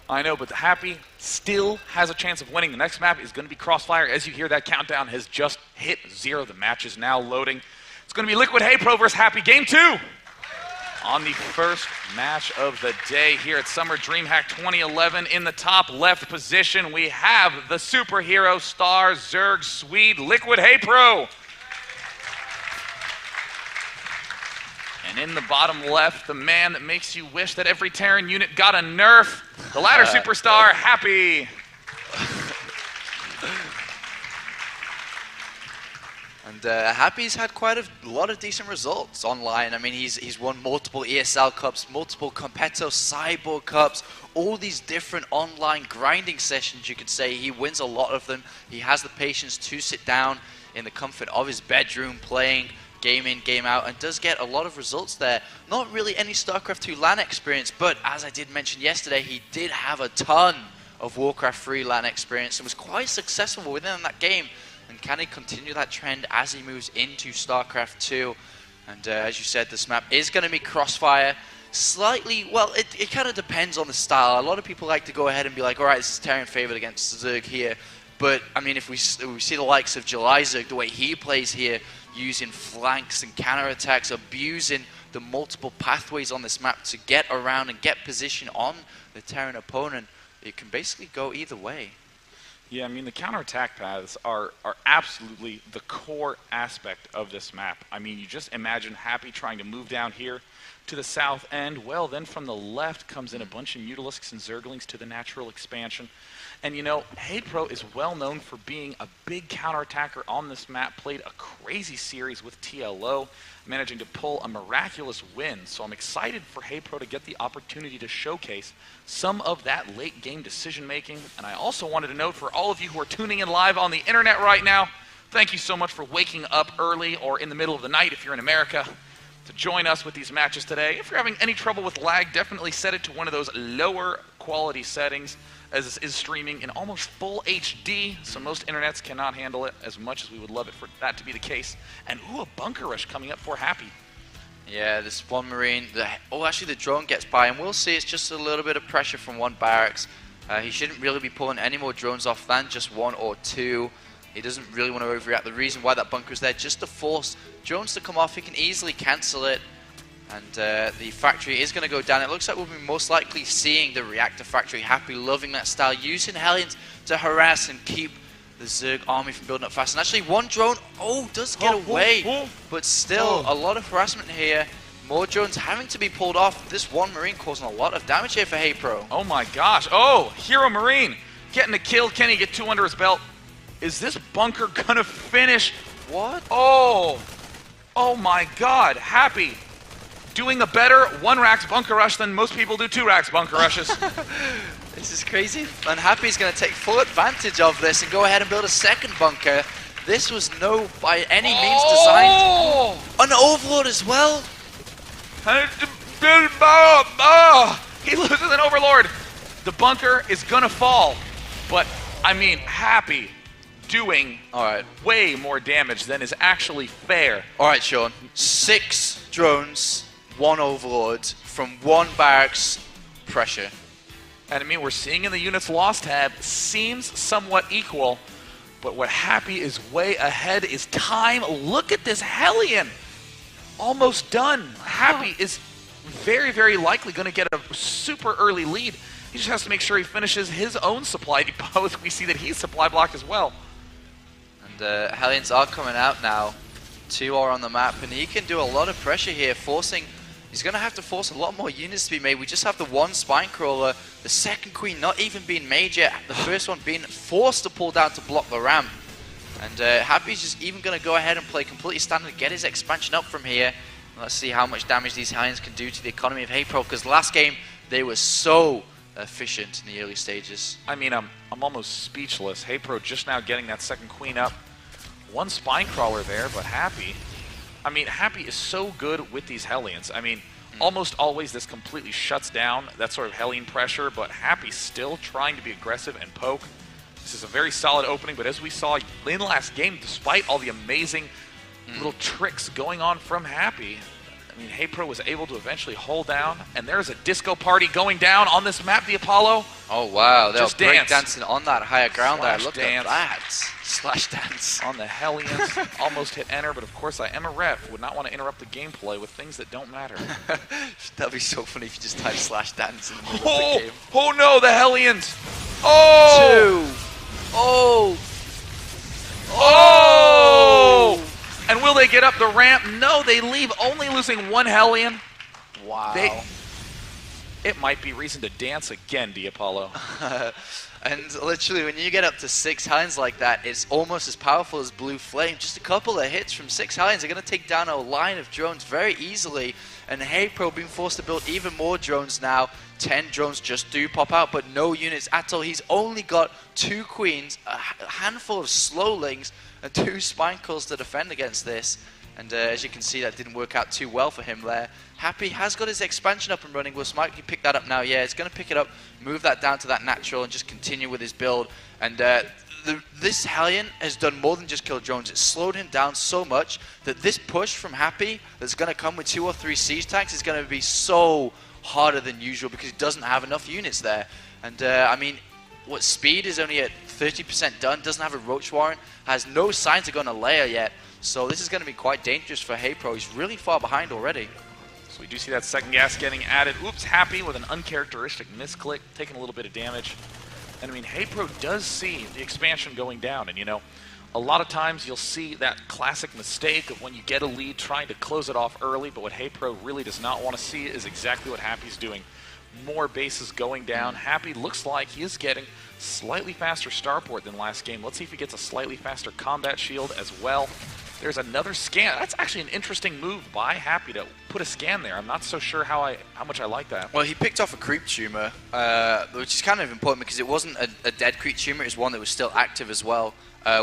I know, but Happy still has a chance of winning. The next map is going to be Crossfire. As you hear, that countdown has just hit 0. The match is now loading. It's going to be Liquid Haypro versus Happy Game 2 on the first match of the day here at Summer DreamHack 2011. In the top left position, we have the superhero star Zerg Swede, Liquid Haypro. And in the bottom left, the man that makes you wish that every Terran unit got a nerf, the ladder superstar, Happy. And Happy's had quite a lot of decent results online. I mean, he's won multiple ESL Cups, multiple Competitive Cyborg Cups, all these different online grinding sessions, you could say. He wins a lot of them. He has the patience to sit down in the comfort of his bedroom playing game in, game out, and does get a lot of results there. Not really any StarCraft 2 LAN experience, but as I did mention yesterday, he did have a ton of Warcraft 3 LAN experience and was quite successful within that game. And can he continue that trend as he moves into StarCraft 2? And as you said, this map is going to be Crossfire. Slightly, well, it kind of depends on the style. A lot of people like to go ahead and be like, all right, this is Terran favored against Zerg here. But, I mean, if we see the likes of July Zerg, the way he plays here, using flanks and counterattacks, abusing the multiple pathways on this map to get around and get position on the Terran opponent, it can basically go either way. Yeah, I mean, the counterattack paths are absolutely the core aspect of this map. I mean, you just imagine Happy trying to move down here to the south end. Well, then from the left comes in a bunch of Mutalisks and Zerglings to the natural expansion. And, you know, Haypro is well known for being a big counterattacker on this map, played a crazy series with TLO, managing to pull a miraculous win. So I'm excited for Haypro to get the opportunity to showcase some of that late game decision making. And I also wanted to note for all of you who are tuning in live on the internet right now, thank you so much for waking up early or in the middle of the night if you're in America to join us with these matches today. If you're having any trouble with lag, definitely set it to one of those lower quality settings, as this is streaming in almost full HD, so most internets cannot handle it as much as we would love it for that to be the case. And ooh, a bunker rush coming up for Happy. Yeah, this one Marine, actually the drone gets by, and we'll see it's just a little bit of pressure from one barracks. He shouldn't really be pulling any more drones off than just 1 or 2. He doesn't really want to overreact. The reason why that bunker is there, just to force drones to come off. He can easily cancel it. And the factory is going to go down. It looks like we'll be most likely seeing the reactor factory. Happy, loving that style, using Hellions to harass and keep the Zerg army from building up fast. And actually one drone, does get away. But still, a lot of harassment here. More drones having to be pulled off. This one Marine causing a lot of damage here for Haypro. Oh my gosh. Oh, Hero Marine getting a kill. Can he get 2 under his belt? Is this bunker going to finish? What? Oh my god. Happy doing a better 1 racks bunker rush than most people do 2 racks bunker rushes. This is crazy. And Happy's going to take full advantage of this and go ahead and build a second bunker. This was no by any means designed. An overlord as well. He loses an overlord. The bunker is going to fall. But, I mean, Happy doing way more damage than is actually fair. All right, Sean. 6 drones, 1 overlord from 1 barracks pressure. And I mean, we're seeing in the units lost tab seems somewhat equal, but what Happy is way ahead is time. Look at this Hellion. Almost done. Happy is very, very likely going to get a super early lead. He just has to make sure he finishes his own supply depot. We see that he's supply blocked as well. And Hellions are coming out now. 2 are on the map, and he can do a lot of pressure here, forcing... He's going to have to force a lot more units to be made. We just have the 1 spine crawler, the second queen not even being made yet, the first one being forced to pull down to block the ramp. And Happy's just even going to go ahead and play completely standard, get his expansion up from here. Let's see how much damage these Hellions can do to the economy of Haypro, because last game they were so efficient in the early stages. I mean, I'm almost speechless. Haypro just now getting that second queen up. 1 spine crawler there, but Happy... I mean, Happy is so good with these Hellions. I mean, almost always this completely shuts down that sort of Hellion pressure, but Happy's still trying to be aggressive and poke. This is a very solid opening, but as we saw in last game, despite all the amazing little tricks going on from Happy, I mean, Haypro was able to eventually hold down, and there's a disco party going down on this map, the Apollo. Oh, wow. They're Just dance. breakdancing on that higher ground there. Look dance. at that. Slash dance. On the Hellions. Almost hit enter, but of course I am a ref. Would not want to interrupt the gameplay with things that don't matter. That'd be so funny if you just type slash dance in the middle of the game. Oh no, the Hellions. Oh! 2. Oh! Oh! And will they get up the ramp? No, they leave only losing one Hellion. Wow. It might be reason to dance again, Apollo. And literally, when you get up to 6 Hellions like that, it's almost as powerful as Blue Flame. Just a couple of hits from 6 Hellions are going to take down a line of drones very easily. And Haypro being forced to build even more drones now. 10 drones just do pop out, but no units at all. He's only got 2 Queens, a handful of Slowlings, and 2 Spinecles to defend against this. And as you can see, that didn't work out too well for him there. Happy has got his expansion up and running. Will Smikey pick that up now? Yeah, it's going to pick it up, move that down to that natural, and just continue with his build. And this Hellion has done more than just kill drones. It slowed him down so much that this push from Happy that's going to come with 2 or 3 siege tanks is going to be so harder than usual because he doesn't have enough units there. And I mean, what speed is only at 30% done, doesn't have a Roach Warren, has no signs of going to layer yet. So this is going to be quite dangerous for Haypro. He's really far behind already. So we do see that second gas getting added. Oops, Happy with an uncharacteristic misclick, taking a little bit of damage. And I mean, Haypro does see the expansion going down. And you know, a lot of times you'll see that classic mistake of when you get a lead trying to close it off early. But what Haypro really does not want to see is exactly what Happy's doing. More bases going down. Happy looks like he is getting slightly faster starport than last game. Let's see if he gets a slightly faster combat shield as well. There's another scan. That's actually an interesting move by Happy to put a scan there. I'm not so sure how much I like that. Well, he picked off a creep tumor, which is kind of important because it wasn't a dead creep tumor. It was one that was still active as well,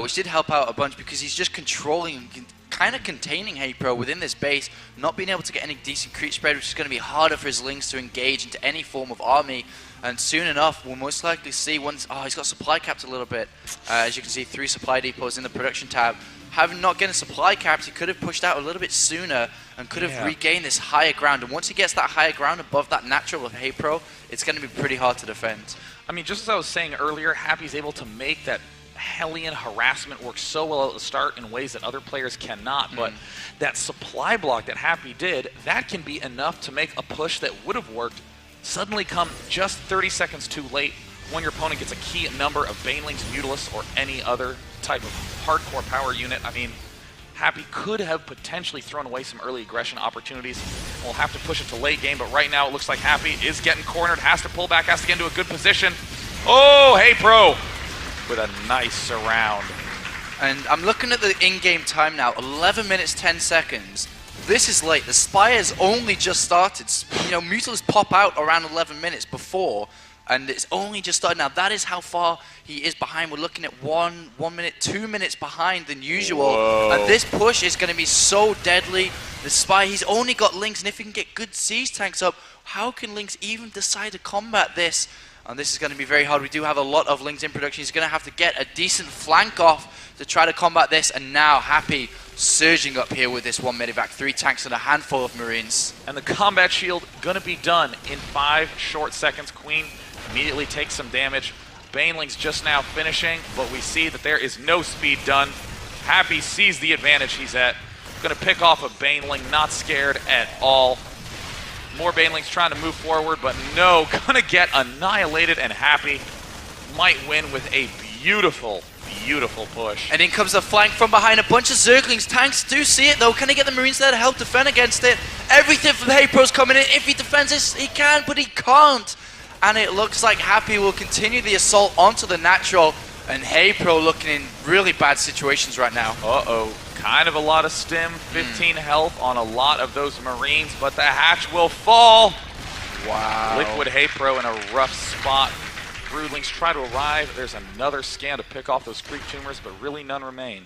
which did help out a bunch because he's just controlling, kind of containing Haypro within this base, not being able to get any decent creep spread, which is going to be harder for his Lings to engage into any form of army. And soon enough, we'll most likely see once... Oh, he's got supply capped a little bit. As you can see, 3 supply depots in the production tab. Having not getting supply capped, he could have pushed out a little bit sooner and could have regained this higher ground. And once he gets that higher ground above that natural of Haypro, it's going to be pretty hard to defend. I mean, just as I was saying earlier, Happy's able to make that Hellion harassment work so well at the start in ways that other players cannot. But that supply block that Happy did, that can be enough to make a push that would have worked suddenly come just 30 seconds too late when your opponent gets a key number of Banelings, Mutalisk, or any other type of hardcore power unit. I mean, Happy could have potentially thrown away some early aggression opportunities. We'll have to push it to late game, but right now it looks like Happy is getting cornered, has to pull back, has to get into a good position. Oh, Haypro with a nice surround. And I'm looking at the in-game time now, 11 minutes, 10 seconds. This is late. The Spire's only just started. You know, Mutalisk pop out around 11 minutes before, and it's only just started now. That is how far he is behind. We're looking at 1 minute, 2 minutes behind than usual. Whoa. And this push is going to be so deadly. The Spire, he's only got Lynx, and if he can get good siege tanks up, how can Lynx even decide to combat this? And this is going to be very hard. We do have a lot of Lynx in production. He's going to have to get a decent flank off to try to combat this. And now Happy surging up here with this 1 medevac, 3 tanks and a handful of Marines. And the combat shield going to be done in 5 short seconds. Queen immediately takes some damage. Baneling's just now finishing, but we see that there is no speed done. Happy sees the advantage he's at. Going to pick off a Baneling, not scared at all. More Banelings trying to move forward, but no, going to get annihilated, and Happy might win with a beautiful, beautiful push. And in comes the flank from behind, a bunch of Zerglings. Tanks do see it though. Can he get the Marines there to help defend against it? Everything from Haypro's coming in. If he defends this, he can, but he can't. And it looks like Happy will continue the assault onto the natural, and Haypro looking in really bad situations right now. Uh-oh. Kind of a lot of stim, 15 health on a lot of those Marines, but the hatch will fall. Wow. Liquid Haypro in a rough spot. Broodlings try to arrive. There's another scan to pick off those creep tumors, but really none remain.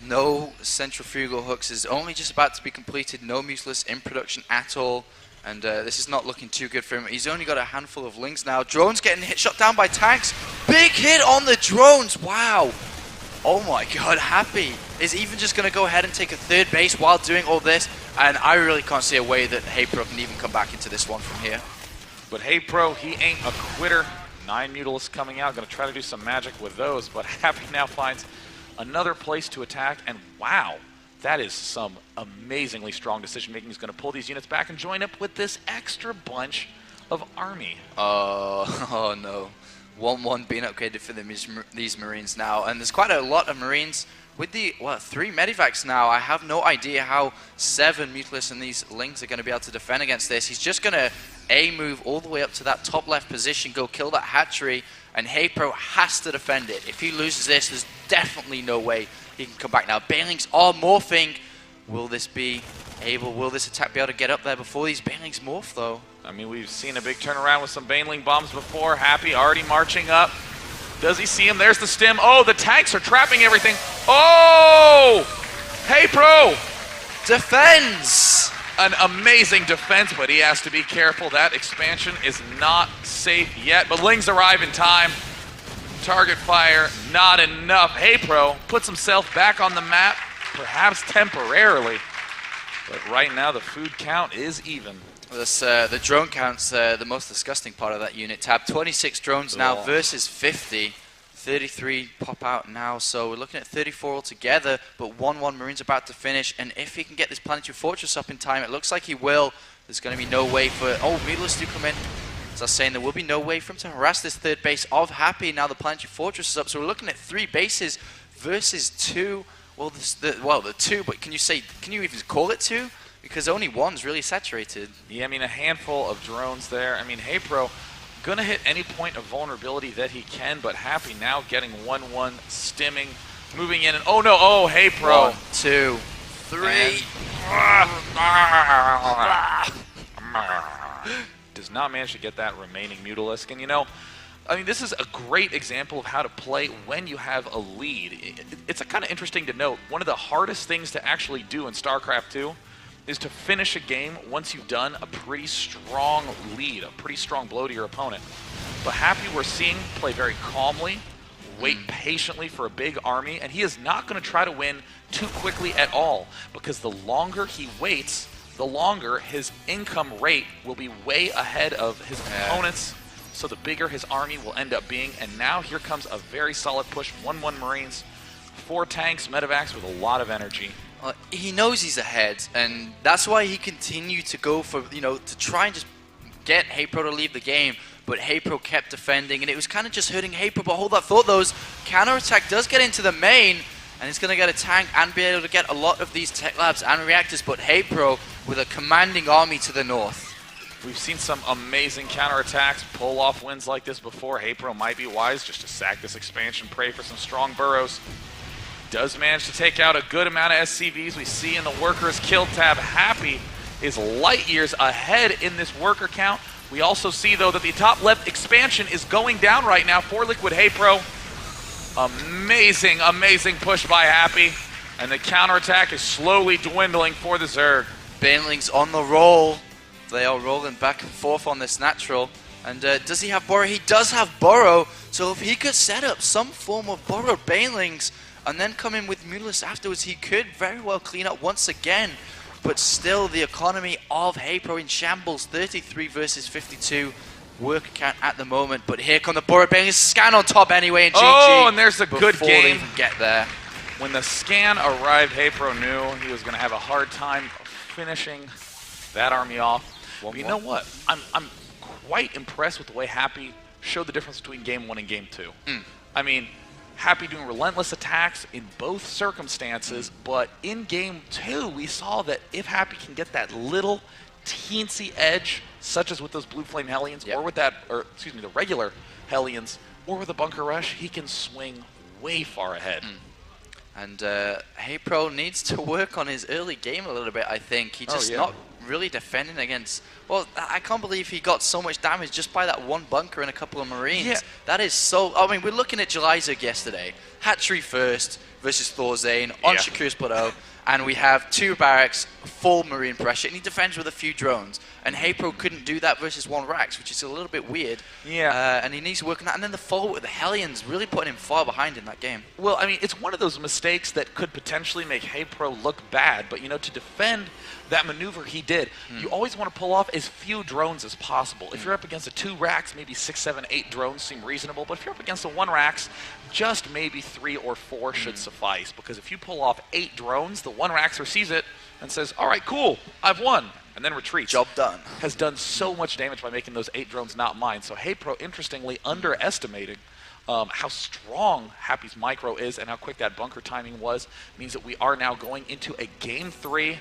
No centrifugal hooks is only just about to be completed. No Mutalisk in production at all. And this is not looking too good for him. He's only got a handful of Lings now. Drones getting shot down by tanks. Big hit on the drones. Wow. Oh my god, Happy is even just going to go ahead and take a 3rd base while doing all this. And I really can't see a way that Haypro can even come back into this one from here. But Haypro, he ain't a quitter. 9 Mutalisks coming out. Going to try to do some magic with those. But Happy now finds another place to attack. And wow, that is some amazingly strong decision making. He's going to pull these units back and join up with this extra bunch of army. Oh no. 1-1 being upgraded for these Marines now. And there's quite a lot of Marines. With the, 3 Medivacs now, I have no idea how 7 Mutalisks and these Lings are going to be able to defend against this. He's just going to move all the way up to that top left position, go kill that hatchery, and Haypro has to defend it. If he loses this, there's definitely no way he can come back now. Banelings are morphing. Will this attack be able to get up there before these Banelings morph, though? I mean, we've seen a big turnaround with some Baneling bombs before. Happy already marching up. Does he see him? There's the stim. Oh, the tanks are trapping everything. Oh! Haypro! Defends! An amazing defense, but he has to be careful. That expansion is not safe yet. But Lings arrive in time. Target fire, not enough. Haypro puts himself back on the map, perhaps temporarily. But right now, the food count is even. This, the drone count's the most disgusting part of that unit tab. 26 drones now versus 50. 33 pop out now, so we're looking at 34 altogether, but 1-1 Marine's about to finish, and if he can get this Planetary Fortress up in time, it looks like he will. There's going to be no way for... Oh, Mutalisks do come in. As I was saying, there will be no way for him to harass this third base of Happy. Now the Planetary Fortress is up, so we're looking at 3 bases versus 2. Well, the 2, but can you even call it 2? Because only 1's really saturated. Yeah, I mean, a handful of drones there. I mean, Haypro gonna hit any point of vulnerability that he can, but Happy now getting 1-1, stimming, moving in, and oh no, oh, Haypro. 1, 2, 3. Does not manage to get that remaining Mutalisk, and you know, I mean, this is a great example of how to play when you have a lead. It's kind of interesting to note, one of the hardest things to actually do in StarCraft 2 is to finish a game once you've done a pretty strong lead, a pretty strong blow to your opponent. But Happy, we're seeing play very calmly, wait patiently for a big army, and he is not going to try to win too quickly at all, because the longer he waits, the longer his income rate will be way ahead of his opponents, so the bigger his army will end up being. And now here comes a very solid push, 1-1 Marines, 4 tanks, medevacs with a lot of energy. He knows he's ahead, and that's why he continued to go for, to try and just get Haypro to leave the game. But Haypro kept defending, and it was kind of just hurting Haypro. But hold that thought, those counterattack does get into the main, and it's going to get a tank and be able to get a lot of these tech labs and reactors. But Haypro with a commanding army to the north. We've seen some amazing counterattacks, pull off wins like this before. Haypro might be wise just to sack this expansion, pray for some strong burrows. Does manage to take out a good amount of SCVs. We see in the workers kill tab, Happy is light years ahead in this worker count. We also see, though, that the top left expansion is going down right now for Liquid Haypro. Amazing, amazing push by Happy. And the counterattack is slowly dwindling for the Zerg. Banelings on the roll. They are rolling back and forth on this natural. And does he have Burrow? He does have Burrow. So if he could set up some form of borrowed Banelings and then come in with Mutalisks afterwards, he could very well clean up once again. But still, the economy of Haypro in shambles. 33 versus 52 worker count at the moment. But here come the borrowed Banelings. Scan on top anyway, and GG. Oh, and there's a good game. They even get there. When the scan arrived, Haypro knew he was going to have a hard time finishing that army off. Well, you know what? I'm quite impressed with the way Happy showed the difference between Game 1 and Game 2. I mean, Happy doing relentless attacks in both circumstances, but in Game 2, we saw that if Happy can get that little teensy edge, such as with those Blue Flame Hellions, or with that, or excuse me, the regular Hellions, or with a Bunker Rush, he can swing way far ahead. And Haypro needs to work on his early game a little bit, I think. He's just not really defending against... Well, I can't believe he got so much damage just by that one bunker and a couple of Marines. Yeah. That is so... I mean, we're looking at July Zerg yesterday. Hatchery first versus Thorzane on Shakur's Plateau. and we have 2 barracks, full marine pressure, and he defends with a few drones. And Haypro couldn't do that versus 1 Rax, which is a little bit weird. Yeah. And he needs to work on that. And then the follow with the Hellions really putting him far behind in that game. Well, I mean, it's one of those mistakes that could potentially make Haypro look bad, but, you know, to defend that maneuver he did, you always want to pull off as few drones as possible. If you're up against a 2 Rax, maybe 6, 7, 8 drones seem reasonable, but if you're up against a 1 Rax, just maybe 3 or 4 should suffice, because if you pull off 8 drones, the 1 Raxer sees it and says, all right, cool, I've won, and then retreats. Job done. Has done so much damage by making those 8 drones not mine. So Haypro, interestingly, underestimating how strong Happy's micro is and how quick that bunker timing was, means that we are now going into a Game 3